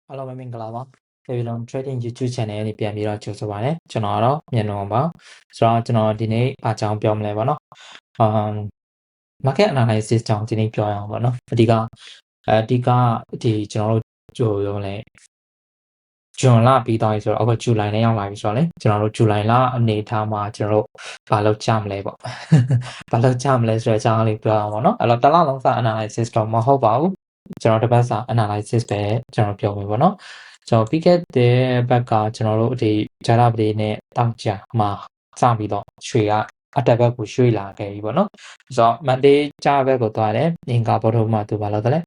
အားလုံးပဲမင်္ဂလာပါ Babylon Trading YouTube Channel နဲ့ပြန်ပြီးတော့ကြိုဆိုပါရစေကျွန်တော်ကတော့မြန်တော်ပါဆိုတော့ကျွန်တော်ဒီနေ့အားကြောင်းပြောမလဲပေါ့နော်market analysis ကြောင်းဒီနေ့ပြောရအောင်ပေါ့နော်အဓိကဒီကျွန်တော်တို့ကြိုရုံးလဲဇွန်လပြီးသွားပြီဆိုတော့အခုဇူလိုင်နဲ့ရောက်လာပြီဆိုတော့လေကျွန်တော်တို့ဇူလိုင်လအနေထားမှာကျွန်တော်တို့ဘာလုပ်ကြမလဲပေါ့ဘာလုပ်ကြမလဲဆိုတဲ့အကြောင်းလေးပြောအောင်ပေါ့နော်အဲ့တော့တစ်လလုံးစာ analysis တော့မဟုတ်ပါဘူးကျွန်တော်တစ်ပတ်စာ analysis ပဲကျွန်တော်ပြောမယ်ပေါ့နော်ကျွန်တော်ပြီးခဲ့တဲ့ဘက်ကကျွန်တော်တို့ဒီဂျာရပဒေနဲ့တောက်ကြမှာစပြီးတော့ရွှေကအတက်ဘက်ကိုရွှေ့လာခဲ့ပြီပေါ့နော်ဆိုတော့ Monday ဂျာဘက်ကိုသွားတယ်အင်္ဂါဘောထုမှသူဘာလုပ်တယ်လဲ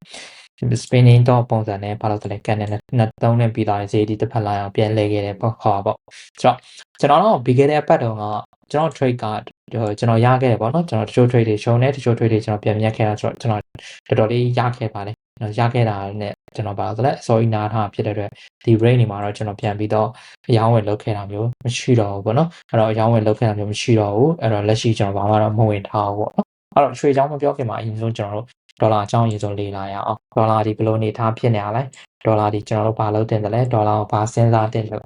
spinning တော့ပုံစံနဲ့ဘာလို့လဲကန်နဲ့နှစ်သုံးနဲ့ပြီးသွားရင်ဈေးဒီတစ်ဖက်လာအောင်ပြန်လဲခဲ့တယ်ပေါ့ခေါ်ပေါ့ဆိုတော့ကျွန်တော်တော့ပြီးခဲ့တဲ့အပတ်တုန်းကကျွန်တော် trade ကကျွန်တော်ရခဲ့တယ်ပေါ့နော်ကျွန်တော်တချို့ trade တွေရှုံးတယ်တချို့ trade တွေကျွန်တော်ပြန်မြတ်ခဲ့တာဆိုတော့ကျွန်တော်တော်တော်လေးရခဲ့ပါတယ်ရခဲ့တာနဲ့ကျွန်တော်ဘာလို့လဲ sorry နားထားဖြစ်တဲ့အတွက်ဒီ rate နေမှာတော့ကျွန်တော်ပြန်ပြီးတော့အယောင်းဝယ်လုပ်ခဲ့တာမျိုးမရှိတော့ဘူးပေါ့နော်အဲ့တော့အယောင်းဝယ်လုပ်ခဲ့တာမျိုးမရှိတော့ဘူးအဲ့တော့လက်ရှိကျွန်တော်ဘာမှတော့မဝင်ထားဘူးပေါ့နော်အဲ့တော့ရွှေချောင်းမပြောခင်မှာအရင်ဆုံးကျွန်တော်တို့ဒေါ်လာအကြောင်းအရင်ဆုံးလေ့လာရအောင်ဒေါ်လာဒီဘယ်လိုအနေထားဖြစ်နေရလဲဒေါ်လာဒီကျွန်တော်တို့ဘာလုပ်တင်တယ်လဲဒေါ်လာကိုဘာစဉ်းစားတင်တယ်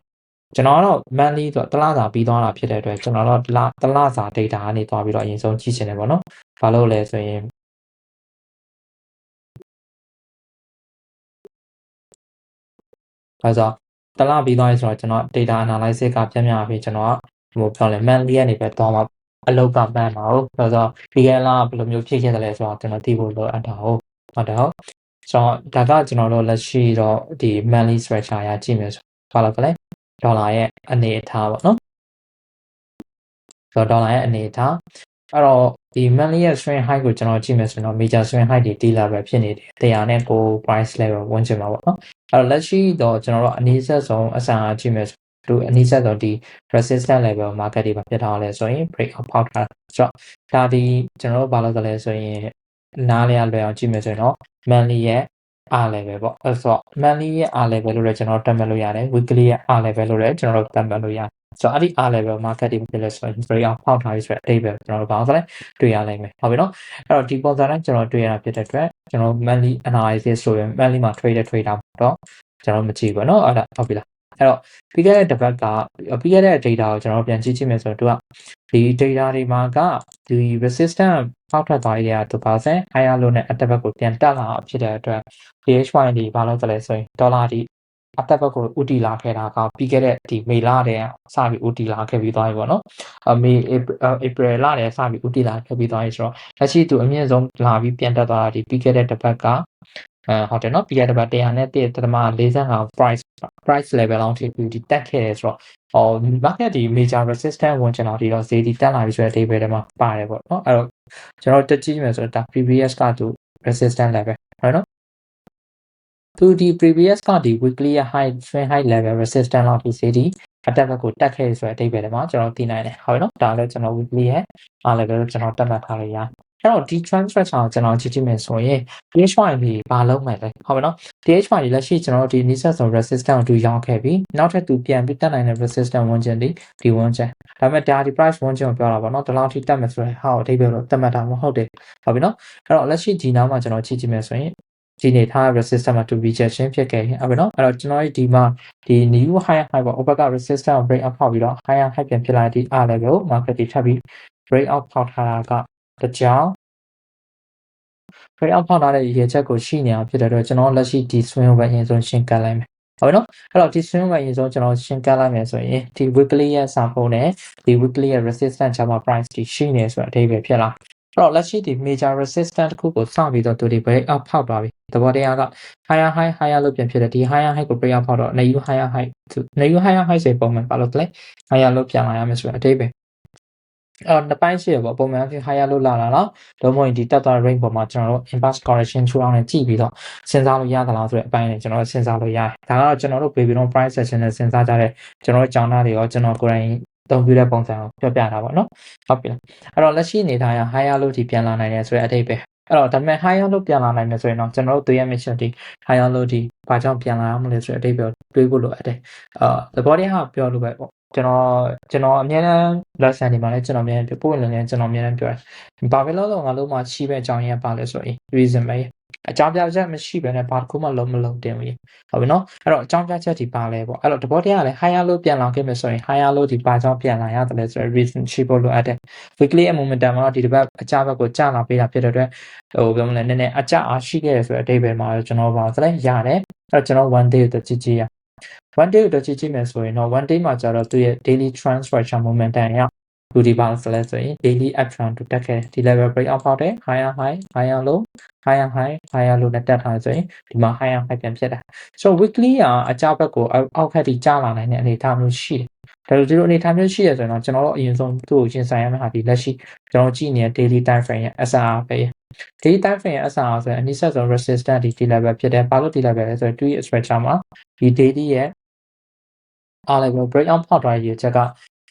ကျွန်တော်ကတော့ monthly ဆိုတလစာပြီးသွားတာဖြစ်တဲ့အတွက်ကျွန်တော်တော့တလစာ data ကနေသွားပြီးတော့အရင်ဆုံးကြည့်ချင်တယ်ပေါ့နော်ဘာလို့လဲဆိုရင်ဆိုတော့တလပြီးသွားပြီဆိုတော့ကျွန်တော် data analysis ကပြန်ပြန်ပြီးကျွန်တော်ကဟိုပြောလဲ monthly ကနေပဲသွားမှာအလုပ်ကမှန်ပါဟုတ်ဆိုတော့ဒီကလာဘယ်လိုမျိုးဖြစ်ခဲ့တယ်လဲဆိုတော့ကျွန်တော်သိဖို့လိုအပ်တာဟုတ်တော့ဆိုတော့ဒါကကျွန်တော်တို့လက်ရှိတော့ဒီ monthly structure ရကြည့်မယ်ဆိုဘာလို့လဲဒေါ်လာရဲ့အနေအထားပေါ့နော်ဆိုတော့ဒေါ်လာရဲ့အနေအထားအဲ့တော့ဒီ monthly ရဲ့ swing high ကိုကျွန်တော်ကြည့်မယ်ဆိုတော့ major swing high တွေတီးလာပဲဖြစ်နေတယ်100နဲ့ကို price level ဝင်ချင်မှာပေါ့နော်အဲ့တော့လက်ရှိတော့ကျွန်တော်တို့အနည်းဆက်ဆုံးအဆန်အားကြည့်မယ်ဆိုအနည်းဆက်ဆုံးဒီ resistance level market တွေမှာပြထားလဲဆိုရင် break out ဖောက်ထားဆိုတော့ဒါဒီကျွန်တော်တို့ဘာလို့လဲဆိုရင်နားလျလွယ်အောင်ကြည့်မယ်ဆိုရင်တော့ monthly ရဲ့ R level ပေါ့အဲ့ဆို monthly ရဲ့ R level လို့လည်းကျွန်တော်တက်မှတ်လို့ရတယ် weekly ရဲ့ R level လို့လည်းကျွန်တော်တို့တက်မှတ်လို့ရတယ်ဆိုတော့အဲ့ဒီ R level market တွေဖြစ်လဲဆိုရင် break out ဖောက်ထားပြီဆိုတဲ့အဓိပ္ပာယ်ကျွန်တော်တို့ဘာလို့လဲတွေ့ရနိုင်မယ်ဟုတ်ပြီနော်အဲ့တော့ဒီပုံစံတိုင်းကျွန်တော်တွေ့ရတာဖြစ်တဲ့အတွက်ကျွန်တော် monthly analysis ဆိုရင် monthly မှာ trade တော့ကျွန်တော်မကြည့်ဘူးเนาะအဲ့ဒါဟုတ်ပြီလားအဲ့တော့ပြီးခဲ့တဲ့တစ်ပတ်ကပြီးခဲ့တဲ့ data ကိုကျွန်တော်ပြန်ကြည့်မယ်ဆိုတော့သူကဒီ data တွေမှာကဒီ resistance ဖောက်ထွက်သွားရတဲ့2% higher low နဲ့အတက်ဘက်ကိုပြန်တက်လာဖြစ်တဲ့အတွက် DHY ဒီဘာလို့လဲဆိုရင်ဒေါ်လာဒီအတက်ဘက်ကိုဥတီလာခဲ့တာကပြီးခဲ့တဲ့ဒီမေလတည်းစပြီးဥတီလာခဲ့ပြီးသွားပြီပေါ့နော်မေ April လတည်းစပြီးဥတီလာခဲ့ပြီးသွားပြီဆိုတော့လက်ရှိသူအမြင့်ဆုံးလာပြီးပြန်တက်သွားတာဒီပြီးခဲ့တဲ့တစ်ပတ်ကဟုတ်တယ်နော်ပြီးခဲ့တဲ့တစ်ပတ်100.45 price level လောက်ထိဒီတက်ခဲ့တယ်ဆိုတော့market ဒီ major resistance ဝင်ချင်တော့ဒီတော့ဈေးဒီတက်လာပြီဆိုတဲ့ table ထဲမှာပါတယ်ပေါ့နော်အဲ့တော့ကျွန်တော်တက်ကြည့်မယ်ဆိုတော့ဒါ previous ကသူ resistance level ဟုတ်နော်သူဒီ previous ကဒီ weekly high swing high level resistance လောက်ဒီဈေးဒီအတက်ဘက်ကိုတက်ခဲ့ဆိုတဲ့အဓိပ္ပာယ်ထဲမှာကျွန်တော်သိနိုင်တယ်ဟုတ်နော်ဒါလည်းကျွန်တော် weekly ရဲ့ level ကိုကျွန်တော်တက်မှတ်ထားလို့ရတယ်အဲ့တော့ဒီ trend structure ကိုကျွန်တော်ကြည့်ကြည့်မယ်ဆိုရင် DHY ဒီဘာလုံးမယ်လဲဟုတ်ပြီနော် DHY ဒီလက်ရှိကျွန်တော်တို့ဒီ nissan ဆို resistance ကိုတူရောက်ခဲ့ပြီနောက်ထပ်သူပြန်ပြီးတက်နိုင်တဲ့ resistance ဝင်ချင်ဒီဝင်ချင်ဒါပေမဲ့ဒါဒီ price ဝင်ချင်ကိုပြောတာပေါ့နော်ဒီလောက်ထိတက်မယ်ဆိုရင်ဟာအဓိပ္ပာယ်တော့တက်မှတ်တာမဟုတ်တယ်ဟုတ်ပြီနော်အဲ့တော့လက်ရှိဒီနားမှာကျွန်တော်ကြည့်ကြည့်မယ်ဆိုရင်ဒီနေထား resistance မှာ to rejection ဖြစ်ခဲ့ရင်ဟုတ်ပြီနော်အဲ့တော့ကျွန်တော်ဒီမှာဒီ new higher high ပေါ့ upper က resistance ကို break out ဖောက်ပြီးတော့ higher high ပြန်ဖြစ်လာတဲ့ဒီ R level ကို market တွေထပ်ပြီး break out ဖောက်ထားတာကတကြောင် break out ဖောက်ထားတဲ့ရေချက်ကိုရှိနေတာဖြစ်တဲ့အတွက်ကျွန်တော်လက်ရှိဒီ swing ကိုပဲအရင်ဆုံးရှင်းကပ်လိုက်မယ်ဟုတ်ပြီနော်အဲ့တော့ဒီ swing ကိုအရင်ဆုံးကျွန်တော်ရှင်းကပ်လိုက်မယ်ဆိုရင်ဒီ weekly ရဲ့ support နဲ့ဒီ weekly ရဲ့ resistance ချမှာ price ဒီရှိနေဆိုတဲ့အဓိပ္ပာယ်ဖြစ်လာအဲ့တော့လက်ရှိဒီ major resistance တစ်ခုကိုစပြီးတော့သူဒီ break out ဖောက်သွားပြီသဘောတရားက higher high လို့ပြန်ဖြစ်တယ်ဒီ higher high ကို break out ဖောက်တော့ new higher high ဆိုပုံမှန်ပါလို့လဲ higher လို့ပြန်လာရမယ်ဆိုတဲ့အဓိပ္ပာယ်နှစ်ပိုင်းရှိရပေါ့ပုံမှန်ဖြစ် higher လို့လာတာလားတော့မဟုတ်ရင်ဒီတက်သွား range ပေါ်မှာကျွန်တော်တို့ inverse correction ထူအောင်နဲ့ကြည့်ပြီးတော့စဉ်းစားလို့ရသလားဆိုတဲ့အပိုင်းနဲ့ကျွန်တော်စဉ်းစားလို့ရတယ်ဒါကတော့ကျွန်တော်တို့ Babylon price session နဲ့စဉ်းစားကြတဲ့ကျွန်တော်တို့ကြောင်းသားတွေရောကျွန်တော်ကိုယ်တိုင်သုံးပြတဲ့ပုံစံကိုပြောပြတာပေါ့နော်ဟုတ်ပြီအဲ့တော့လက်ရှိအနေထားရ higher လို့ဒီပြန်လာနိုင်တယ်ဆိုတဲ့အဓိပ္ပာယ်အဲ့တော့ဒါပေမဲ့ higher လို့ပြန်လာနိုင်တယ်ဆိုရင်တော့ကျွန်တော်တို့တွေ့ရမယ့်ချက်ဒီ higher လို့ဒီဘာကြောင့်ပြန်လာရမလဲဆိုတဲ့အဓိပ္ပာယ်တွေးဖို့လိုအပ်တယ်သဘောတရားကပြောလို့ပဲပေါ့ကျွန်တော်အမြဲတမ်း lesson တွေမှာလည်းကျွန်တော်အမြဲတမ်းပို့ဝင်လည်းကျွန်တော်အမြဲတမ်းပြောတယ်ဘာပဲလို့ငါလုံးမှာချီးပဲအကြောင်းရင်းပါလဲဆိုရင် reason ပဲ အကြောင်းပြချက်မရှိဘဲနဲ့ဘာတစ်ခုမှလုံးမလုံးတင်ဘူးဟုတ်ပြီနော်အဲ့တော့အကြောင်းပြချက်ဒီပါလဲပေါ့အဲ့တော့တဘောတရားလည်း higher low ပြန်လာခဲ့မယ်ဆိုရင် higher low ဒီဘာကြောင့်ပြန်လာရတယ်လဲဆိုတော့ reason ရှိဖို့လိုအပ်တယ် weekly momentum မှာတော့ဒီတစ်ပတ်အကျဘက်ကိုကျလာပေးတာဖြစ်တဲ့အတွက်ပြောမလဲနည်းနည်းအကျအားရှိခဲ့ရဆိုတဲ့အဓိပ္ပာယ်မှာကျွန်တော်ပါဆိုလဲရတယ်အဲ့တော့ကျွန်တော် one day ကိုကြည့်ကြည့်ရ one day ကိုကြည့်ကြည့်မယ်ဆိုရင်တော့ one day မှာကျတော့သူရဲ့ daily trend structure momentum ရလူဒီပါဆိုလဲဆိုရင် daily uptrend တက်ခဲ့ဒီ level break out ဖောက်တယ် higher high higher low higher high higher low နဲ့တက်ထားဆိုရင်ဒီမှာ higher high ပြန်ဖြစ်တာ so weekly အကြဘက်ကိုအောက်ခက်ထိကျလာနိုင်တဲ့အနေအထားမျိုးရှိတယ်ဒါလိုဒီလိုအနေအထားမျိုးရှိရဆိုရင်တော့ကျွန်တော်တို့အရင်ဆုံးသူ့ကိုရှင်းဆိုင်ရမယ့်ဟာဒီလက်ရှိကျွန်တော်ကြည့်နေတဲ့ daily time frame ရဲ့ SR ပဲ daily time frame ရဲ့ SR ဆိုရင်အနည်းဆက်ဆုံး resistance ဒီ level ဖြစ်တယ်ဘာလို့ဒီ level လဲဆိုတော့ 2 structure မှာဒီ daily ရဲ့ R level break out ဖောက်ထားရချက်က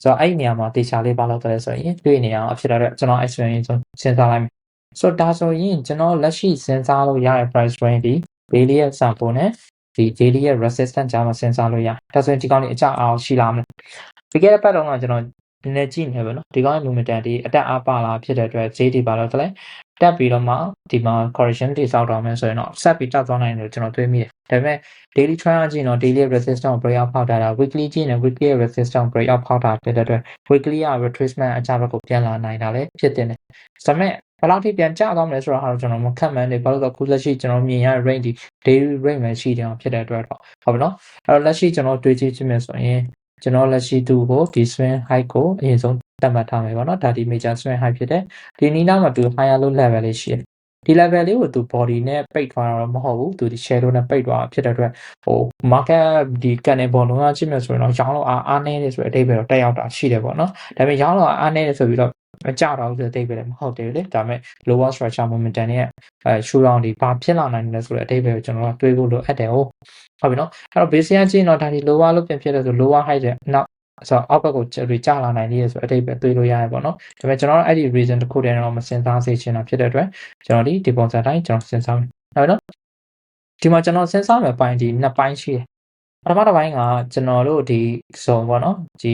ဆိုတော့အဲ့ဒီနေရာမှာတေချာလေးပါလို့တယ်ဆိုရင်တွေ့နေအောင်အဖြစ်တော့ကျွန်တော် experience စဉ်းစားလိုက်မယ်ဆိုတော့ဒါဆိုရင်ကျွန်တော်လက်ရှိစဉ်းစားလို့ရတဲ့ price range ဒီ daily ရဲ့ sample နဲ့ဒီ daily ရဲ့ resistance ကြားမှာစဉ်းစားလို့ရဒါဆိုရင်ဒီကောင်လေးအကျအောင်ရှိလာမလားပြီးခဲ့တဲ့ပတ်တော့ကကျွန်တော်နည်းနည်းကြည့်နေပဲเนาะဒီကောင်ရဲ့ momentum ဒီအတက်အားပါလာဖြစ်တဲ့အတွက်ဈေးဒီပါလို့ဆိုလဲတက်ပြီးတော့မှဒီမှာ correction တိစောက်တော့မယ်ဆိုရင်တော့ဆက်ပြီးတက်သွားနိုင်တယ်ကျွန်တော်တွေးမိတယ်ဒါပေမဲ့ daily trend ကြည့်တော့ daily resistance break out ဖောက်ထားတာ weekly ကြည့်ရင် weekly resistance break out ဖောက်ထားဖြစ်တဲ့အတွက် weekly က retracement အကြဘက်ကိုပြန်လာနိုင်တာလည်းဖြစ်တင်တယ်ဒါပေမဲ့ဘယ်လောက်ထိပြန်ကျသွားမလဲဆိုတော့ဟာကျွန်တော်မခက်မှန်းနေဘာလို့ဆိုခုလက်ရှိကျွန်တော်မြင်ရတဲ့ range ဒီ daily range ပဲရှိတယ်အောင်ဖြစ်တဲ့အတွက်တော့ဟုတ်ပြီနော်အဲ့တော့လက်ရှိကျွန်တော်တွေးကြည့်ခြင်းမယ်ဆိုရင်ကျွန်တော်လက်ရှိသူ့ကိုဒီ swing high ကိုအရင်ဆုံးသတ်မှတ်ထားမယ်ပေါ့နော်ဒါဒီ major swing high ဖြစ်တယ်ဒီနီးနားမှာသူ higher low level လေးရှိတယ်ဒီ level လေးကိုသူ body နဲ့ပိတ်သွားတာတော့မဟုတ်ဘူးသူဒီ shadow နဲ့ပိတ်သွားဖြစ်တဲ့အတွက်market ဒီ candle ပေါ်လုံးဝကြည့်မယ်ဆိုရင်တော့ရောင်းလို့အားနည်းတယ်ဆိုတဲ့အဓိပ္ပာယ်တော့တက်ရောက်တာရှိတယ်ပေါ့နော်ဒါပေမဲ့ရောင်းလို့အားနည်းတယ်ဆိုပြီးတော့မကြတော့ဘူးဆိုတဲ့အဓိပ္ပာယ်လည်းမဟုတ်သေးဘူးလေဒါပေမဲ့ lower structure momentum နဲ့show down ဒီဘာဖြစ်လာနိုင်လဲဆိုတဲ့အဓိပ္ပာယ်ကိုကျွန်တော်တို့တွေးဖို့လိုအပ်တယ်ဟုတ်ပြီနော်အဲ့တော့ base ကကြည့်ရင်တော့ဒါဒီ lower လို့ပြန်ဖြစ်တယ်ဆို lower high တဲ့နောက်ဆိုတော့အောက်ဘက်ကိုကျလာနိုင်သေးတယ်ဆိုအဓိပ္ပာယ်တွေးလို့ရတယ်ပေါ့နော်ဒါပေမဲ့ကျွန်တော်တို့အဲ့ဒီ reason တစ်ခုတည်းတော့မစဉ်းစားစေချင်တာဖြစ်တဲ့အတွက်ကျွန်တော်ဒီပုံစံတိုင်းကျွန်တော်စဉ်းစားမယ်ဟုတ်နော်ဒီမှာကျွန်တော်စဉ်းစားမယ်ပိုင်းဒီနှစ်ပိုင်းရှိတယ်ပထမတစ်ပိုင်းကကျွန်တော်တို့ဒီ zone ပေါ့နော်ဒီ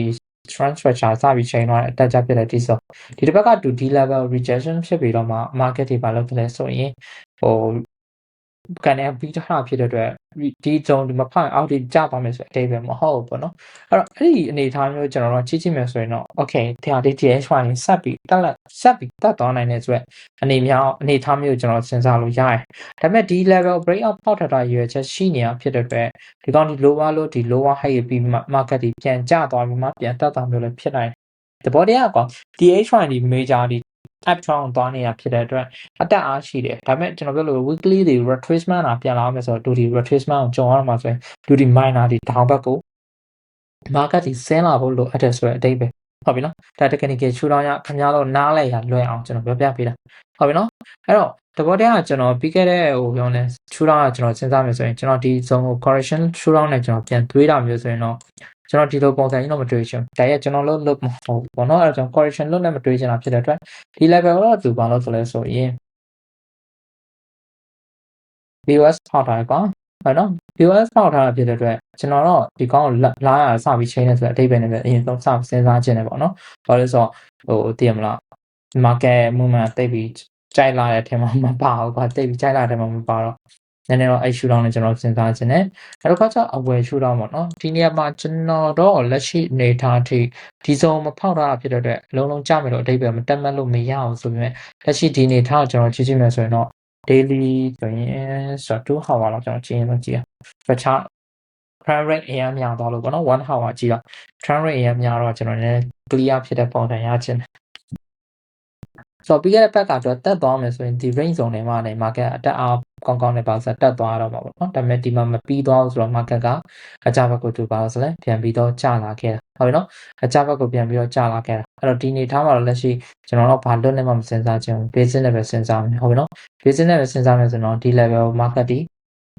trend structure စပြီးချိန်သွားတဲ့အတက်ကြဖြစ်တဲ့ဒီ zone ဒီတစ်ဘက်က2 D level rejection ဖြစ်ပြီးတော့မှ market တွေဘာလုပ်လဲဆိုရင်ကနေပြီးထားဖြစ်တဲ့အတွက်ဒီ zone ဒီမှာဖောက်အောက်ထိကျသွားမယ်ဆိုအတိတ်ပဲမဟုတ်ဘူးပေါ့နော်အဲ့တော့အဲ့ဒီအနေအထားမျိုးကျွန်တော်တို့ကြည့်မယ်ဆိုရင်တော့ okay တရားဒီ DH1 ဆက်ပြီးတက်သွားနိုင်တယ်ဆိုရက်အနေအထားမျိုးကျွန်တော်စဉ်းစားလို့ရတယ်ဒါပေမဲ့ဒီ level break out ဖောက်ထားတာရွေးချက်ရှိနေတာဖြစ်တဲ့အတွက်ဒီကောင်ဒီ lower low ဒီ lower high ပြီး market ဒီပြန်ကျသွားပြီးမှပြန်တက်တာမျိုးလည်းဖြစ်နိုင်တယ်တဘောတရားကောင် DH1 ဒီ major ဒီ uptrend သွားနေတာဖြစ်တဲ့အတွက်အတက်အားရှိတယ်ဒါပေမဲ့ကျွန်တော်ပြောလို့ weekly တွေ retracement ပြန်လာမယ်ဆိုတော့ဒီ retracement ကိုကြုံရမှာဆိုရင်ဒီ minor ဒီ down ဘက်ကို market ဒီဆင်းလာဖို့လိုအပ်တယ်ဆိုတဲ့အဓိပ္ပာယ်ဟုတ်ပြီနော်ဒါ technical ရှုထောင့်ရခင်ဗျားတို့နားလဲရလွယ်အောင်ကျွန်တော်ပြောပြပေးတာဟုတ်ပြီနော်အဲ့တော့တဘောတရားကကျွန်တော်ပြီးခဲ့တဲ့ပြောလဲရှုထောင့်ကကျွန်တော်စဉ်းစားမယ်ဆိုရင်ကျွန်တော်ဒီ zone ကို correction ရှုထောင့်နဲ့ကျွန်တော်ပြန်တွေးတာမျိုးဆိုရင်တော့ကျွန်တော်ဒီလိုပုံစံကြီးတော့မတွေးချင်ဒါရဲ့ကျွန်တော်လုပ်မဟုတ်ဘောနော်အဲ့တော့ကျွန်တော် correction လုပ်နဲ့မတွေးချင်တာဖြစ်တဲ့အတွက်ဒီ level တော့သူဘာလို့ဆိုလဲဆိုရင် BOS ဖောက်ထားတယ်ကွာဟုတ်နော် BOS ဖောက်ထားတာဖြစ်တဲ့အတွက်ကျွန်တော်တော့ဒီကောင်းကိုလာရစပြီးချိန်နေဆိုတဲ့အဓိပ္ပာယ်နဲ့ပဲအရင်ဆုံးစစဉ်းစားခြင်းတယ်ပေါ့နော်ဘာလို့ဆိုတော့သိရမလား market movement တိတ်ပြီးကြိုက်လာတဲ့အထင်မှာမပါဘူးကွာတိတ်ပြီးကြိုက်လာတဲ့မှာမပါတော့နည်းနည်းတော့အဲ့ shoot down နဲ့ကျွန်တော်စဉ်းစားခြင်းနဲ့အဲ့တော့ကကျအဝယ် shoot down ပေါ့နော်ဒီနေရာမှာကျွန်တော်တော့လက်ရှိအနေထားထိဒီစုံမဖောက်ထားတာဖြစ်တဲ့အတွက်လုံးလုံးကြမယ်လို့အဓိပ္ပာယ်မတက်မှတ်လို့မရအောင်ဆိုပေမဲ့လက်ရှိဒီအနေထားကိုကျွန်တော်ကြည့်ကြည့်မယ်ဆိုရင်တော့ daily ဆိုရင်2 hour လောက်ကျွန်တော်ကြည့်ရင်တော့ကြည့်ရတခြား trend rate အရင်များသွားလို့ပေါ့နော်1 hour ကြည့်တော့ trend rate အရင်များတော့ကျွန်တော်လည်း clear ဖြစ်တဲ့ပုံစံရခြင်းဆိုတော့ပြီးခဲ့တဲ့ဘက်ကတော့တက်သွားမယ်ဆိုရင်ဒီ range zone တွေမှာနေ market အတက်အားကောင်းနဲ့ပါဆိုတက်သွားတော့မှာပေါ့နော်ဒါပေမဲ့ဒီမှာမပြီးသွားဘူးဆိုတော့ market ကအကြဘက်ကိုသူပါဆိုလဲပြန်ပြီးတော့ကျလာခဲ့တာဟုတ်ပြီနော်အကြဘက်ကိုပြန်ပြီးတော့ကျလာခဲ့တာအဲ့တော့ဒီနေထားမှာတော့လက်ရှိကျွန်တော်တို့ဘာလွတ်နဲ့မှမစဉ်းစားချင်ဘူး basic နဲ့ပဲစဉ်းစားမယ်ဟုတ်ပြီနော် basic နဲ့ပဲစဉ်းစားမယ်ဆိုတော့ဒီ level market ဒီ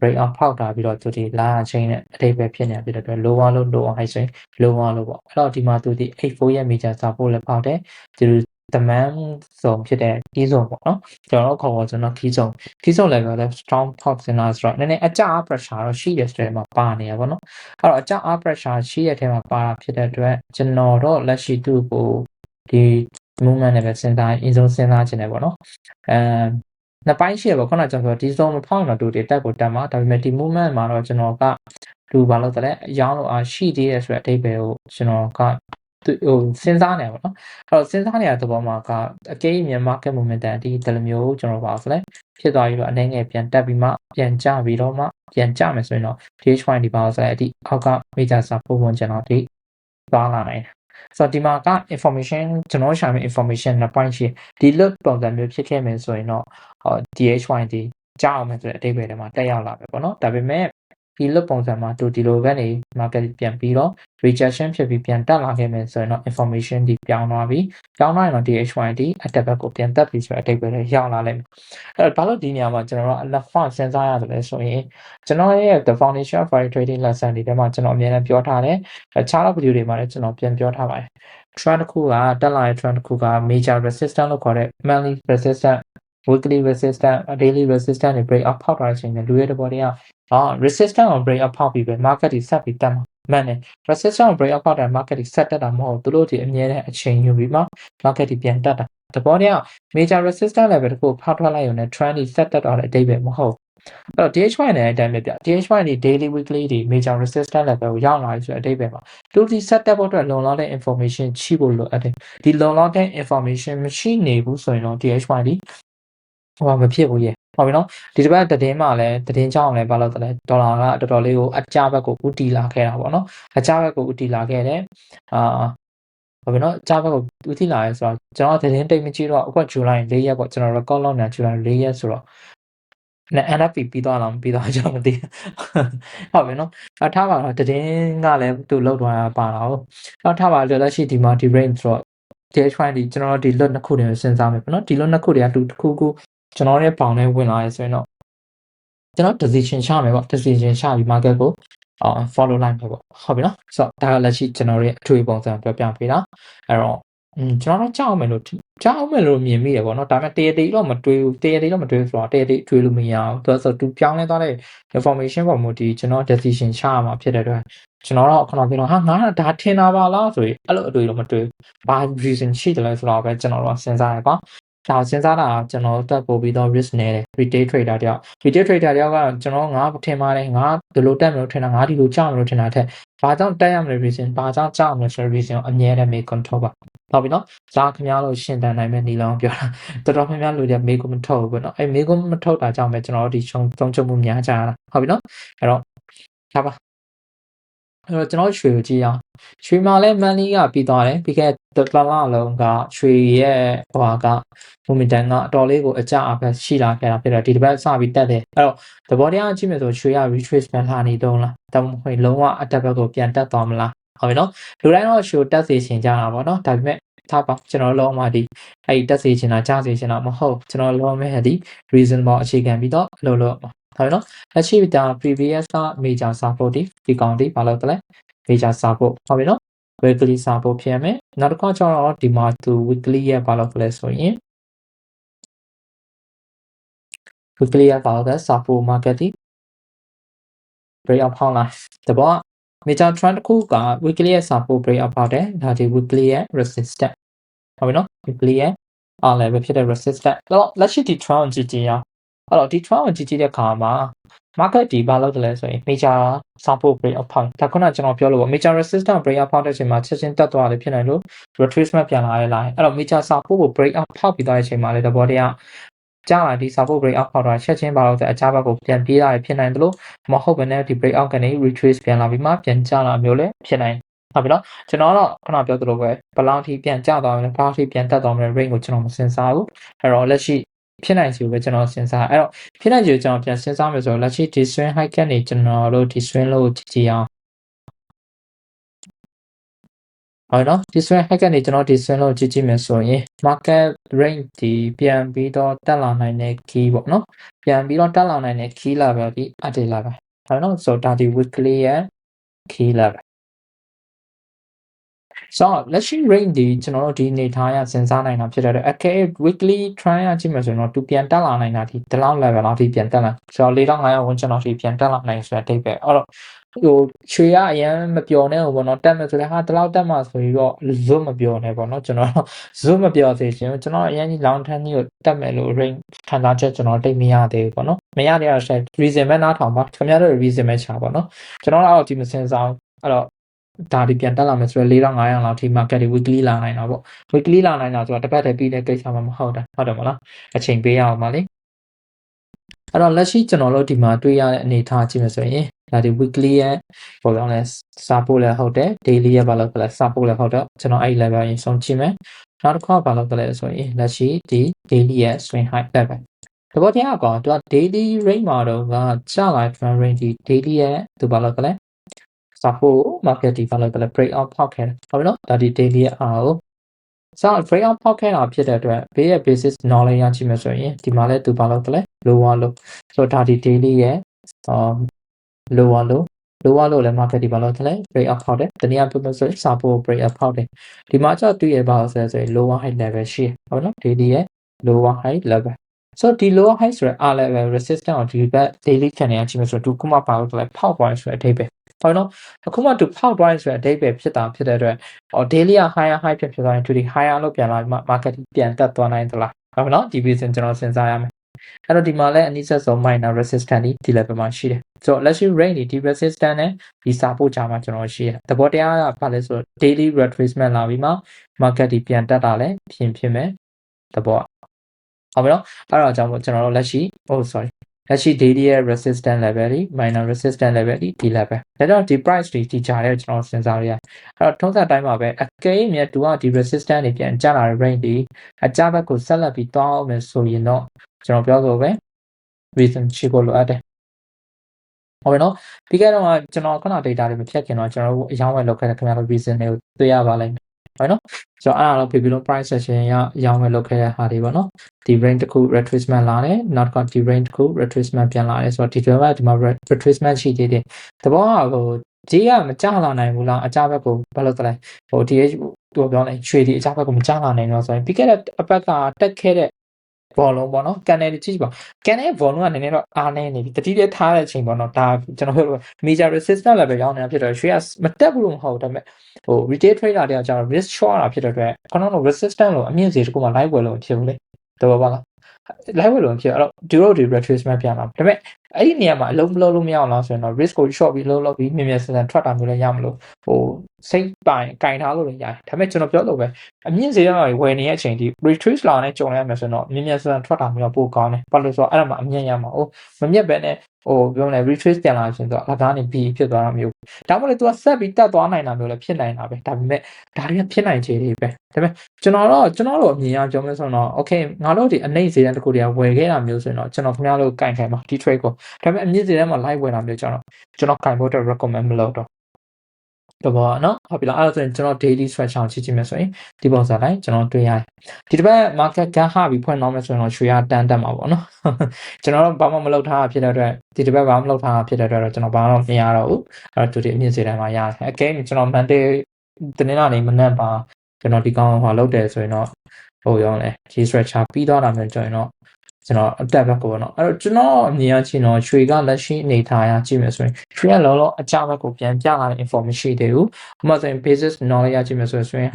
break out ဖောက်တာပြီးတော့သူဒီလာချင်းနဲ့အထိပ်ပဲဖြစ်နေပြီတဲ့အတွက် lower low high ဆိုရင် lower low ပေါ့အဲ့တော့ဒီမှာသူဒီ84ရဲ့ major support လည်းဖောက်တယ်ဒီdemand zone ဖြစ်တဲ့ key zone ပေါ့နော်ကျွန်တော်ခေါ်ကျွန်တော် key zone level လည်း strong pop စင်လာဆိုတော့နည်းနည်းအကျအား pressure တော့ရှိတယ်ဆိုတဲ့မှာပါနေရပါတော့အဲ့တော့အကျအား pressure ရှိတဲ့ထဲမှာပါတာဖြစ်တဲ့အတွက်ကျွန်တော်တော့လက်ရှိသူ့ကိုဒီ movement နဲ့ပဲစဉ်းစားခြင်းတယ်ပေါ့နော် နှစ်ပိုင်းရှိရပေါ့ခုနကကျွန်တော်ဒီ zone မဖောက်ရင်တော့တူတက်ကိုတက်မှာဒါပေမဲ့ဒီ movement မှာတော့ကျွန်တော်ကသူဘာလို့လဲအယောင်းလို့ရှိသေးတယ်ဆိုတဲ့အဓိပ္ပာယ်ကိုကျွန်တော်ကဟိုစဉ်းစားနေပါတော့အဲ့တော့စဉ်းစားနေတဲ့သဘောမှာကအကယ်၍မြန်မာ market momentum ဒီလိုမျိုးကျွန်တော်ပါဆိုလဲဖြစ်သွားပြီးတော့အနေငယ်ပြန်တက်ပြီးမှပြန်ကျပြီးတော့မှပြန်ကျမယ်ဆိုရင်တော့ DH1 ဒီပါဆိုလဲအဒီအောက်က major support ဝင်ကျွန်တော်ဒီသွားလာနိုင်တယ်ဆိုတော့ဒီမှာက information ကျွန်တော်ရှာမယ့် information နှစ်ပိုင်းရှိဒီ look ပုံစံမျိုးဖြစ်ခဲ့မယ်ဆိုရင်တော့DH1 ဒီကြောက်အောင်မယ်ဆိုတဲ့အဓိပ္ပာယ်ထဲမှာတက်ရောက်လာပဲပေါ့နော်ဒါပေမဲ့ဒီ look ပုံစံမှာဒီလိုကနေ market ပြန်ပြီးတော့ rejection ဖြစ်ပြီးပြန်တက်လာခဲ့မယ်ဆိုရင်တော့ information ဒီပြောင်းသွားပြီပြောင်းသွားရင်တော့ DH1 ဒီ attack back ကိုပြန်တက်ပြီးဆိုတဲ့အဓိပ္ပာယ်ထဲရောက်လာလိမ့်မယ်အဲ့တော့ဘာလို့ဒီနေရာမှာကျွန်တော်တို့အလဖစဉ်းစားရတယ်လဲဆိုရင်ကျွန်တော်ရဲ့ the foundation of forex trading lesson ဒီထဲမှာကျွန်တော်အများနဲ့ပြောထားတယ်အခြားသော video တွေမှာလည်းကျွန်တော်ပြန်ပြောထားပါတယ် trend တစ်ခုကတက်လာတဲ့ trend တစ်ခုက major resistance လို့ခေါ်တဲ့ monthly resistance weekly resistance daily resistance တွေ break out ဖောက်ထားတဲ့အချိန်မှာလူရဲ့တဘောတွေကresistance ကို break out ဖောက်ပြီးပဲ market တွေဆက်ပြီးတက်မှာမှန်တယ် resistance ကို break out ဖောက်တဲ့ market တွေဆက်တက်တာမဟုတ်သူတို့ဒီအမြဲတမ်းအချိန်ယူပြီးမှ market တွေပြန်တက်တာတဘောတွေက major resistance level တစ်ခုဖောက်ထွက်လိုက်ရုံနဲ့ trend တွေဆက်တက်တော့တဲ့အဓိပ္ပာယ်မဟုတ်အဲ့တော့ DH1 နဲ့အတိုင်းပဲပြ DH1 ဒီ daily weekly ဒီ major resistance level ကိုရောက်လာပြီဆိုတဲ့အဓိပ္ပာယ်မှာသူဒီဆက်တက်ဖို့အတွက်လုံလောက်တဲ့ information ရှိဖို့လိုအပ်တယ်ဒီလုံလောက်တဲ့ information မရှိနေဘူးဆိုရင်တော့ DH1 ဒီမဖြစ်ဘူးရဲ့ဟုတ်ပြီနော်ဒီတစ်ပတ်သတင်းမှာလည်းသတင်းကြောင်းလည်းဘာလို့လဲဒေါ်လာကတော်တော်လေးကိုအကျဘက်ကိုဥတီလာခဲ့တာပေါ့နော်အကျဘက်ကိုဥတီလာခဲ့တယ်ဟုတ်ပြီနော်အကျဘက်ကိုဥတီလာရဲဆိုတော့ကျွန်တော်သတင်းတိတ်မကြည့်တော့အခုဇူလိုင်4ရက်ပေါ့ကျွန်တော် record လုပ်နေတာဇူလိုင်4ရက်ဆိုတော့NFP ပြီးသွားလားမပြီးသွားကျွန်တော်မသိဟုတ်ပြီနော်ထားပါတော့သတင်းကလည်းသူလောက်သွားတာပါတာဟုတ်ထားပါလက်ရှိဒီမှာဒီ range ဆိုတော့ DH1 ဒီကျွန်တော်ဒီ lot နှစ်ခုတွေစဉ်းစားမယ်ပေါ့နော်ဒီ lot နှစ်ခုတွေကတူတစ်ခုခုကျွန်တော်ရဲ့ပေါင်နဲ့ဝင်လာရဲဆိုရင်တော့ကျွန်တော် decision ချမယ်ပေါ့ decision ချပြီး market ကိုfollow လိုက်မယ်ပေါ့ဟုတ်ပြီနော်ဆိုတော့ဒါကလက်ရှိကျွန်တော်ရဲ့အထွေပုံစံပြောပြပေးတာအဲ့တော့ကျွန်တော်ကြောက်အောင်မယ်လို့မြင်မိတယ်ပေါ့နော်ဒါပေမဲ့တရတီတော့မတွေးဘူးတရတီတော့မတွေးဆိုတော့တရတီတွေးလို့မရဘူးသူဆိုသူပြောင်းလဲသွားတဲ့ information ပေါ်မှာဒီကျွန်တော် decision ချရမှာဖြစ်တဲ့အတွက်ကျွန်တော်တော့ခဏပြောတော့ငါဒါထင်တာပါလားဆိုရင်အဲ့လိုအတွေ့တော့မတွေ့ဘူးဘာ reason ရှိတယ်လဲဆိုတော့ပဲကျွန်တော်တို့စဉ်းစားရပါဒါစဉ်းစားတာကျွန်တော်တက်ပို့ပြီးတော့ risk နည်းတယ် retail trader တယောက် retail trader တယောက်ကကျွန်တော်ငါထင်ပါတယ်ငါဒီလိုတက်မလို့ထင်တာငါဒီလိုကြောက်မလို့ထင်တာထက်ဘာကြောင့်တက်ရမလဲ reason ဘာကြောင့်ကြောက်မလဲဆိုတဲ့ reason ကိုအမြဲတမ်းမေး control ပါဟုတ်ပြီနော်ဇာခင်ဗျားလို့ရှင်းတန်နိုင်မဲ့နီလောင်ပြောတာတော်များများလူတွေမေးခွန်းမထုတ်ဘူးပေါ့နော်မေးခွန်းမထုတ်တာကြောင့်ပဲကျွန်တော်တို့ဒီသုံးချုပ်မှုများကြတာဟုတ်ပြီနော်အဲ့တော့ဒါပါအဲ့တော့ကျွန်တော်ရွှေကိုကြည့်အောင်ရွှေမှာလည်း money ကပြီးသွားတယ်ပြီးခဲ့တဲ့လလုံးကရွှေရဲ့က momentum ကအတော်လေးကိုအကျအဖက်ရှိလာခဲ့တာဖြစ်တော့ဒီတစ်ပတ်စပြီးတက်တယ်အဲ့တော့သဘောတရားကြည့်မယ်ဆိုရွှေက retrace ပြန်လာနေတော့လားဒါမှမဟုတ်လုံးဝအတက်ဘက်ကိုပြန်တက်သွားမလားဟုတ်ပြီနော်လူတိုင်းတော့ရွှေတက်စေချင်ကြတာပေါ့နော်ဒါပေမဲ့ထားပါကျွန်တော်လုံးဝဒီအဲ့ဒီတက်စေချင်တာကြားစေချင်တာမဟုတ်ကျွန်တော်လုံးဝမဲ့ဒီ reasonable အခြေခံပြီးတော့လို့ဟုတ်ပြီနော်လက်ရှိတာ previous က major support ဒီကောင်ဒီဘာလို့လဲ major support ဟုတ်ပြီနော် weekly support ဖြစ်မယ်နောက်တစ်ခါကျတော့ဒီမှာသူ weekly ရဲ့ဘာလို့လဲဆိုရင် weekly ရဲ့ဘာလို့လဲ support market ဒီ break out ဖောက်လာတဘော major trend တစ်ခုက weekly ရဲ့ support break out ဖောက်တယ်ဒါဒီ weekly ရဲ့ resistance ဟုတ်ပြီနော် weekly ရဲ့level ဖြစ်တဲ့ resistance တော့လက်ရှိဒီ trend ကိုကြည့်ရအောင်အဲ့တော့ဒီ trend ကိုကြည့်တဲ့အခါမှာ market ဒီဘာလို့လဲဆိုရင် major support break out ဖောက်ဒါခုနကျွန်တော်ပြောလို့ပေါ့ major resistance break out ဖောက်တဲ့အချိန်မှာချက်ချင်းတက်သွားတယ်ဖြစ်နိုင်လို့ retracement ပြန်လာတဲ့ line အဲ့တော့ major support ကို break out ဖောက်ပြီးသွားတဲ့အချိန်မှာလေတဘောတရားကြာလာဒီ support break out ဖောက်တာချက်ချင်းဘာလို့ဆိုအချဘက်ကိုပြန်ပြေးလာဖြစ်နိုင်တယ်လို့မဟုတ်ဘဲနဲ့ဒီ break out ကနေ retrace ပြန်လာပြီးမှပြန်ကျလာမျိုးလည်းဖြစ်နိုင်ဟုတ်ပြီနော်ကျွန်တော်တော့ခုနပြောသလိုပဲဘယ်လောက်ထိပြန်ကျသွားမလဲဘယ်လောက်ထိပြန်တက်သွားမလဲ range ကိုကျွန်တော်မစဉ်းစားဘူးအဲ့တော့လက်ရှိဖြစ်နိုင်စီကိုပဲကျွန်တော်စဉ်းစားအဲ့တော့ဖြစ်နိုင်စီကိုကျွန်တော်ပြန်စဉ်းစားမယ်ဆိုတော့လက်ရှိဒီ swing high ကနေကျွန်တော်တို့ဒီ swing low ကိုကြည့်အောင်ဟုတ်နော်ဒီ swing high ကနေကျွန်တော်ဒီ swing low ကြည့်မယ်ဆိုရင် market range ဒီပြန်ပြီးတော့တက်လာနိုင်တဲ့ key ပေါ့နော်ပြန်ပြီးတော့တက်လာနိုင်တဲ့ key level ဒီ update level ဟုတ်နော်ဆိုတော့ဒါဒီ weekly ရဲ့ key level ဆိုတော့လက်ရှိ range ဒီကျွန်တော်တို့ဒီအနေထားအရစဉ်းစားနိုင်တာဖြစ်တဲ့အတွက်အကယ် weekly trend ရကြည့်မယ်ဆိုရင်တော့သူပြန်တက်လာနိုင်တာဒီဒီလောက် level လောက်ထိပြန်တက်လာဆိုတော့4500ဝန်းကျင်လောက်ထိပြန်တက်လာနိုင်ဆိုတဲ့အဓိပ္ပာယ်အဲ့တော့ရွှေကအရင်မပျော်နဲ့ဘောနော်တက်မယ်ဆိုလည်းဟာဒီလောက်တက်မှာဆိုပြီးတော့ဇွတ်မပျော်နဲ့ပေါ့နော်ကျွန်တော်ဇွတ်မပျော်စေချင်ဘူးကျွန်တော်အရင်ကြီး long term ကြီးကိုတက်မယ်လို့ range ခံစားချက်ကျွန်တော်တိတ်မရသေးဘူးပေါ့နော်မရသေးတော့ reason ပဲနားထောင်ပါခင်ဗျားတို့ reason ပဲချပါနော်ကျွန်တော်တော့ဒီမစင်စားအဲ့တော့ဒါဒီပြန်တက်လာမယ်ဆိုတော့4500လောက်ထိ market တွေ weekly လာနိုင်တာပေါ့ weekly လာနိုင်တာဆိုတော့တစ်ပတ်တည်းပြီးတဲ့ကိစ္စမှမဟုတ်တာဟုတ်တယ်မလားအချိန်ပေးရအောင်ပါလေအဲ့တော့လက်ရှိကျွန်တော်တို့ဒီမှာတွေ့ရတဲ့အနေအထားကြည့်မယ်ဆိုရင်ဒါဒီ weekly ရဲ့ပေါ်ပြောင်းလဲစာပို့လဲဟုတ်တယ် daily ရဲ့ဘာလို့လဲစာပို့လဲဟုတ်တော့ကျွန်တော်အဲ့ level ရင်ဆုံးကြည့်မယ်နောက်တစ်ခါဘာလို့လဲဆိုရင်လက်ရှိဒီ daily ရဲ့ swing high level တဘောတရားကောင်သူက daily range မှာတော့ကကျလာ trend range ဒီ daily ရဲ့သူဘာလို့လဲစာပို့ market ဒီဘာလို့လဲ break out ဖောက်ခဲ့တယ်ဟုတ်ပြီနော်ဒါဒီ daily ရဲ့အားကိုဆိုတော့ break out ဖောက်ခဲ့တာဖြစ်တဲ့အတွက်ဘေးရဲ့ basis knowledge ရကြည့်မယ်ဆိုရင်ဒီမှာလဲသူဘာလို့လဲ lower low ဆိုတော့ဒါဒီ daily ရဲ့lower low လို့လည်း market ဒီဘာလို့လဲ break out ဖောက်တယ်တနည်းအားဖြင့်ဆိုရင်စာပို့ break out ဖောက်တယ်ဒီမှာကျတွေ့ရပါဆိုရင် lower high level ရှိဟုတ်နော် daily ရဲ့ lower high level ဆိုတော့ဒီ lower high ဆိုရယ် R level resistance ကိုဒီဘက် daily channel ရကြည့်မယ်ဆိုတော့ဒီခုမှပါလို့လဲဖောက်သွားဆိုတဲ့အဓိပ္ပာယ်ဟုတ်နော်အခုမှသူဖောက်သွားဆိုတဲ့အဓိပ္ပာယ်ဖြစ်တာဖြစ်တဲ့အတွက်daily က higher high ဖြစ်သွားရင်သူဒီ higher လို့ပြန်လာပြီး market ပြန်တက်သွားနိုင်သလားဟုတ်နော်ဒီ reason ကျွန်တော်စဉ်းစားရမယ်အဲ့တော့ဒီမှာလည်းအနည်းဆက်ဆုံး minor resistance ဒီ level မှာရှိတယ်ဆိုတော့လက်ရှိ range ဒီ resistance နဲ့ဒီစာပို့ကြားမှာကျွန်တော်ရှိတယ်သဘောတရားကဘာလဲဆိုတော့ daily retracement လာပြီးမှ market ဒီပြန်တက်တာလည်းဖြစ်မယ်သဘောဟုတ်ပြီနော်အဲ့တော့ကြောင့်ကျွန်တော်တို့လက်ရှိလက်ရှိ daily ရဲ့ resistance level တွေ minor resistance level တွေဒီ level ဒါကြောင့်ဒီ price တွေဒီကြားထဲကျွန်တော်စဉ်းစားရအဲ့တော့ထုံးစံတိုင်းမှာပဲအကယ်၍တူကဒီ resistance တွေပြန်ကျလာတဲ့ range တွေအကျဘက်ကိုဆက်လက်ပြီးတောင်းအောင်မယ်ဆိုရင်တော့ကျွန်တော်ပြောဆိုပဲ reason ရှိဖို့လိုအပ်တယ်ဟုတ်ပြီနော်ပြီးခဲ့တော့ကျွန်တော်ခုန data တွေမဖြတ်ခင်တော့ကျွန်တော်တို့အရောင်းဝယ်လုပ်ခဲ့တဲ့ခင်ဗျားတို့ reason တွေကိုတွေ့ရပါလိမ့်မယ်ဟုတ်နော်ဆိုတော့အဲ့ဒါတော့ Babylon price session ရရောင်းဝယ်လုပ်ခဲ့တဲ့ဟာတွေပေါ့နော်ဒီ range တစ်ခု retracement လာတယ်နောက်ကဒီ range တစ်ခု retracement ပြန်လာတယ်ဆိုတော့ဒီတွဲမှာဒီမှာ retracement ရှိသေးတယ်သဘောကဒီကမကျလာနိုင်ဘူးလားအကြဘက်ကိုဘာလို့လဲဒီပြောလဲရွှေဒီအကြဘက်ကိုမကျလာနိုင်တော့ဆိုရင်ပြီးခဲ့တဲ့အပတ်ကတက်ခဲ့တဲ့ဘောလုံးပေါ့နော်ကန်နယ်ကြည့်ပါကန်နယ်ဘောလုံးကနည်းနည်းတော့အားနေနေပြီတတိယထားတဲ့အချိန်ပေါ့နော်ဒါကျွန်တော်ပြော major resistance level ရောက်နေတာဖြစ်တော့ရွှေကမတက်ဘူးလို့မဟုတ်ဒါပေမဲ့retail trader တွေကကျတော့ risk short တာဖြစ်တဲ့အတွက်ခဏတော့ resistance လို့အမြင့်စီတခုမှ live ဝယ်လို့ဖြစ်ဘူးလေတော်ပါလား live ဝယ်လို့ဖြစ်အဲ့တော့ဒီလိုဒီ retracement ပြန်လာဒါပေမဲ့အဲ့ဒီနေရာမှာအလုံးမလုံးလို့မရအောင်လားဆိုရင်တော့ risk ကို short ပြီးလုံးပြီးမြင်မြန်ဆန်ဆန်ထွက်တာမျိုးလည်းရမလို့စိတ်ပိုင်ကင်ထားလို့လည်းရတယ်ဒါပေမဲ့ကျွန်တော်ပြောလို့ပဲအမြင့်စီတော့ဝယ်နေတဲ့အချိန်ဒီ retrace လာနဲ့ကြုံရမယ်ဆိုတော့မြင်မြန်ဆန်ဆန်ထွက်တာမျိုးပိုကောင်းတယ်ဘာလို့ဆိုတော့အဲ့ဒါမှအမြင့်ရမှာမမြင့်ပဲနဲ့ပြောနေ retrace ပြန်လာရှင်ဆိုတော့အကားနေ B ဖြစ်သွားတာမျိုးဒါမှမဟုတ် तू ဆက်ပြီးတက်သွားနိုင်တာမျိုးလည်းဖြစ်နိုင်တာပဲဒါပေမဲ့ဒါတွေကဖြစ်နိုင်ခြေတွေပဲဒါပေမဲ့ကျွန်တော်တို့အမြင်အရပြောမယ်ဆိုတော့ okay ငါတို့ဒီအနှိမ့်စေတဲ့တခုတည်းဝယ်ခဲ့တာမျိုးဆိုရင်တော့ကျွန်တော်ခင်ဗျားတို့ကင်ခိုင်ပါဒီ trade ကိုဒါပေမဲ့အမြင့်စေတဲ့မှာ live ဝယ်တာမျိုးကျွန်တော်ကင်ဖို့အတွက် recommend မလုပ်တော့တော့နော်ဟုတ်ပြီလားအဲ့ဒါဆိုရင်ကျွန်တော် daily stretch အောင်ကြည့်မယ်ဆိုရင်ဒီပုံစံတိုင်းကျွန်တော်တွေ့ရတယ်ဒီတစ်ပတ် market ကဟပြီးဖွင့်တော့မယ်ဆိုရင်တော့ရွှေရတန်းတက်မှာပေါ့နော်ကျွန်တော်တို့ဘာမှမလုပ်ထားဖြစ်တဲ့အတွက်ဒီတစ်ပတ်ဘာမှမလုပ်ထားဖြစ်တဲ့အတွက်တော့ကျွန်တော်ဘာမှမရတော့ဘူးအဲ့တော့ဒီအမြင့်စေတိုင်းမှာရတယ်အကဲကျွန်တော် Monday တနင်္လာနေ့မနက်ပါကျွန်တော်ဒီကောင်ဟောလုပ်တယ်ဆိုရင်တော့ရောင်းလဲ G stretch ပြီးသွားတာမျိုးကျွန်တော်အတက်ဘက်ကိုပေါ့နော်အဲ့တော့ကျွန်တော်အမြင်အချင်းတော့ရွှေကလက်ရှိအနေထားရကြည့်မယ်ဆိုရင်ရွှေကလောလောအကြဘက်ကိုပြန်ပြလာတဲ့ information ရှိသေးဘူးဥပမာဆိုရင် basis knowledge ရကြည့်မယ်ဆိုရင်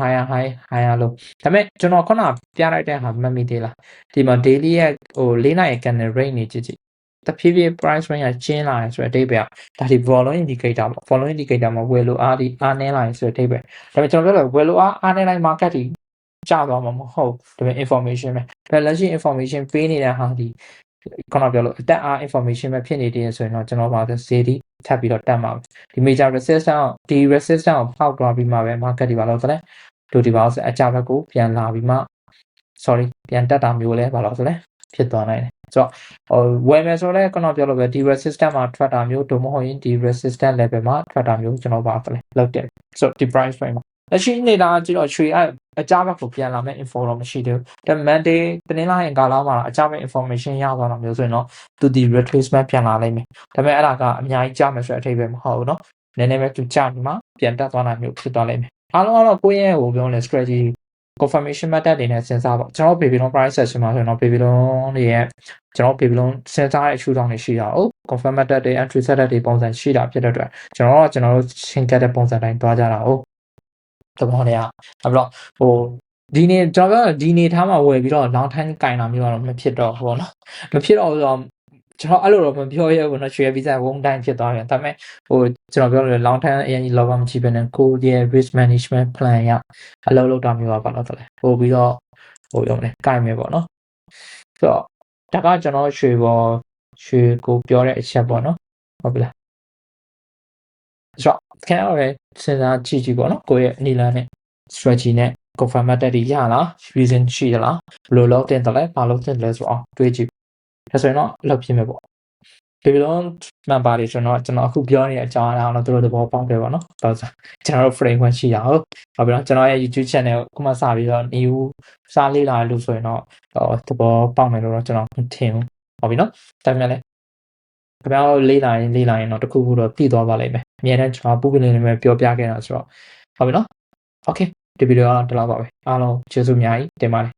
higher low ဒါပေမဲ့ကျွန်တော်ခုနပြလိုက်တဲ့ဟာမှတ်မိသေးလားဒီမှာ daily ရဲ့4နာရီ candle range နေကြည့်တဖြည်းဖြည်း price range ကကျင်းလာတယ်ဆိုတဲ့အဓိပ္ပာယ်ဒါဒီ volume indicator ပေါ့ volume indicator မှာဝယ်လို့အားနည်းလာတယ်ဆိုတဲ့အဓိပ္ပာယ်ဒါပေမဲ့ကျွန်တော်ပြောလို့ဝယ်လို့အားနည်းလိုက် market ဒီကျသွားမှာမဟုတ်ဒါပေမဲ့ information ပဲလက်ရှိ information ပေးနေတဲ့ဟာဒီခုနပြောလို့အတက်အား information ပဲဖြစ်နေတယ်ဆိုရင်တော့ကျွန်တော်ပါဈေးဒီထပ်ပြီးတော့တက်မှာပဲဒီ major resistance ဒီ resistance ကိုဖောက်သွားပြီးမှပဲ market ဒီပါလို့ဆိုလဲတို့ဒီပါဆိုအကြဘက်ကိုပြန်လာပြီးမှ ပြန်တက်တာမျိုးလဲပါလို့ဆိုလဲဖြစ်သွားနိုင်တယ်ဆိုတော့ဝယ်မယ်ဆိုလဲခုနပြောလို့ပဲဒီ resistance မှာထွက်တာမျိုးတို့မဟုတ်ရင်ဒီ resistance level မှာထွက်တာမျိုးကျွန်တော်ပါဆိုလဲလောက်တယ်ဆိုတော့ဒီ price range မှာလက်ရှိနေတာကြည့်တော့ရွှေအကြဘက်ကိုပြန်လာမဲ့ info တော့မရှိသေးဘူးဒါ Monday တနင်္လာရင်ကာလမှာအကြဘက် information ရသွားတာမျိုးဆိုရင်တော့သူဒီ retracement ပြန်လာလိမ့်မယ်ဒါပေမဲ့အဲ့ဒါကအများကြီးကြာမယ်ဆိုတဲ့အထိပ္ပယ်မဟုတ်ဘူးเนาะနည်းနည်းပဲသူကြာပြီးမှပြန်တက်သွားတာမျိုးဖြစ်သွားလိမ့်မယ် အားလုံးကတော့ကိုယ့်ရဲ့ဟိုပြောလဲ strategy confirmation method တွေနဲ့စဉ်းစားပေါ့ကျွန်တော် Babylon price session မှာဆိုရင်တော့ Babylon တွေရဲ့ကျွန်တော် Babylon စဉ်းစားတဲ့အထူးတောင်းတွေရှိတာဟုတ် confirm method တွေ entry setup တွေပုံစံရှိတာဖြစ်တဲ့အတွက်ကျွန်တော်တို့ရှင်းကတဲ့ပုံစံတိုင်းတွားကြတာဟုတ်သဘောတရားအဲ့တော့ဟိုဒီနေ့ကျွန်တော်ပြောဒီနေ့ထားမှာဝယ်ပြီးတော့ long time ကင်တာမျိုးကတော့မဖြစ်တော့ဘူးပေါ့နော်မဖြစ်တော့ဆိုတော့ကျွန်တော်အဲ့လိုတော့မပြောရဘူးเนาะရွှေဗီဇာဝုန်းတိုင်းဖြစ်သွားတယ်ဒါပေမဲ့ဟိုကျွန်တော်ပြောလို့ long time အရင်ကြီးလောကမကြည့်ဘဲနဲ့ကိုယ့်ရဲ့ risk management plan ရအလုပ်လုပ်တာမျိုးပါတော့တယ်ပို့ပြီးတော့ဟိုရုံနဲ့ကင်မယ်ပေါ့နော်ဆိုတော့ဒါကကျွန်တော်ရွှေကိုပြောတဲ့အချက်ပေါ့နော်ဟုတ်ပြီလားဆိုတော့ခင်ဗျားတို့လည်းစဉ်းစားကြည့်ပေါ့နော်ကိုယ့်ရဲ့နီလန်နဲ့ strategy နဲ့ confirm method တွေရလား reason ရှိသလားဘယ်လိုလုပ်တင်တယ်လဲဘာလုပ်တင်တယ်လဲဆိုတော့တွေးကြည့်ဒါဆိုရင်တော့လုပ်ပြမယ်ပေါ့Babylon member တွေကျွန်တော်အခုပြောနေတဲ့အကြောင်းအရာတော့သူတို့သဘောပေါက်တယ်ပေါ့နော်။ဒါဆိုကျွန်တော်တို့ framework ရှိရအောင်။ဟုတ်ပြီနော်ကျွန်တော်ရဲ့ YouTube channel ကိုခုမှစပြီးတော့ new စားလေးလာလို့ဆိုရင်တော့သဘောပေါက်မယ်လို့တော့ကျွန်တော်မထင်ဘူး။ဟုတ်ပြီနော်။ဒါပေမဲ့လည်းခင်ဗျားတို့လေးလာရင်တော့တခုခုတော့သိသွားပါလိမ့်မယ်။အများတန်းကျွန်တော်ပူပလင်းလေးပဲပြောပြခဲ့တာဆိုတော့ဟုတ်ပြီနော်။ Okay ဒီဗီဒီယိုကတော့ဒီလောက်ပါပဲ။အားလုံးကျေးဇူးအများကြီးတင်ပါတယ်